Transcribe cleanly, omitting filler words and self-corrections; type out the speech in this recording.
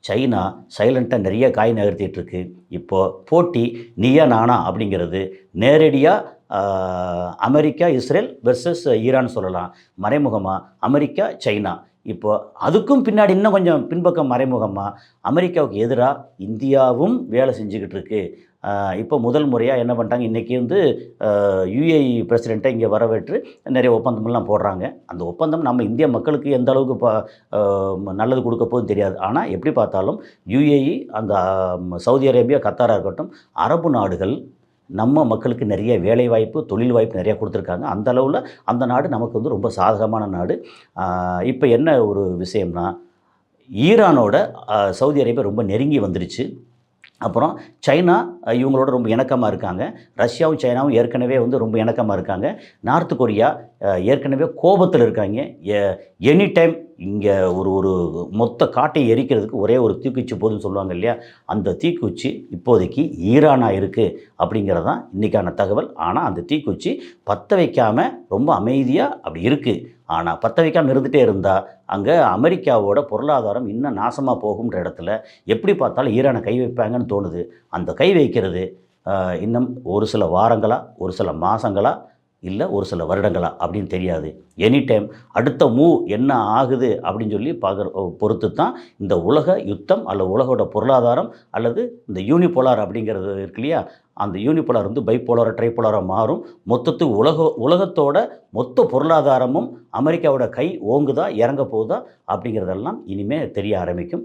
China சைலண்ட்டாக நிறைய காய் நகர்த்திட்டுருக்கு. இப்போது போட்டி நீயா நானா அப்படிங்கிறது நேரடியாக அமெரிக்கா, இஸ்ரேல் வெர்சஸ் ஈரான் சொல்லலாம். மறைமுகமா அமெரிக்கா, சைனா. இப்போ அதுக்கும் பின்னாடி இன்னும் கொஞ்சம் பின்பக்கம் மறைமுகமா அமெரிக்காவுக்கு எதிரா இந்தியாவும் வேலை செஞ்சுக்கிட்டு இருக்கு. இப்போ முதல் முறையா என்ன பண்ணிட்டாங்க, இன்னைக்கு வந்து யுஏஇ பிரசிடென்ட்ட இங்கே வரவேற்று நிறைய ஒப்பந்தமெல்லாம் போடுறாங்க. அந்த ஒப்பந்தம் நம்ம இந்திய மக்களுக்கு எந்த அளவுக்கு நல்லது குடுக்க போகுதுன்னு தெரியாது. ஆனா எப்படி பார்த்தாலும் யுஏஇ, அந்த சவுதி அரேபியா, கத்தாரா இருக்கட்டும், அரபு நாடுகள் நம்ம மக்களுக்கு நிறைய வேலைவாய்ப்பு, தொழில் வாய்ப்பு நிறையா குடுத்துருக்காங்க. அந்த அளவுல அந்த நாடு நமக்கு வந்து ரொம்ப சாதகமான நாடு. இப்ப என்ன ஒரு விஷயம்னா, ஈரானோட சவுதி அரேபியா ரொம்ப நெருங்கி வந்துருச்சு. அப்புறம் சைனா இவங்களோட ரொம்ப இணக்கமா இருக்காங்க. ரஷ்யாவும், சைனாவும் ஏற்கனவே வந்து ரொம்ப இணக்கமா இருக்காங்க. நார்த் கொரியா ஏற்கனவே கோபத்தில இருக்காங்க. எ எனி டைம் இங்க ஒரு ஒரு மொத்த காட்டையும் எரிக்கிறதுக்கு ஒரே ஒரு தீக்குச்சி போதும்னு சொல்லுவாங்க இல்லையா? அந்த தீக்குச்சி இப்போதைக்கு ஈரானா இருக்கு அப்படிங்கிறது தான் இன்னைக்கான தகவல். ஆனா அந்த தீக்குச்சி பத்த வைக்காம ரொம்ப அமைதியா அப்படி இருக்கு. ஆனா பத்த வைக்காம இருந்துட்டே இருந்தா, அங்க அமெரிக்காவோட பொருளாதாரம் இன்னும் நாசமா போகும்ன்ற இடத்துல எப்படி பார்த்தாலும் ஈரான கை வைப்பாங்கன்னு தோணுது. அந்த கை வைக்கிறது இன்னும் ஒரு சில வாரங்களா, ஒரு சில மாசங்களா, இல்ல ஒரு சில வருடங்களா அப்படின்னு தெரியாது. எனி டைம் அடுத்த மூவ் என்ன ஆகுது அப்படின்னு சொல்லி பொறுத்து தான் இந்த உலக யுத்தம் அல்லது உலகோட பொருளாதாரம் அல்லது இந்த யூனிபோலார் அப்படிங்கிறது இருக்கு இல்லையா? அந்த யூனிபோலார் வந்து பைபோலாரா, ட்ரைபோலாரா மாறும். மொத்தத்துக்கு உலகத்தோட மொத்த பொருளாதாரமும் அமெரிக்காவோட கை ஓங்குதா, இறங்க போகுதா அப்படிங்கிறதெல்லாம் இனிமே தெரிய ஆரம்பிக்கும்.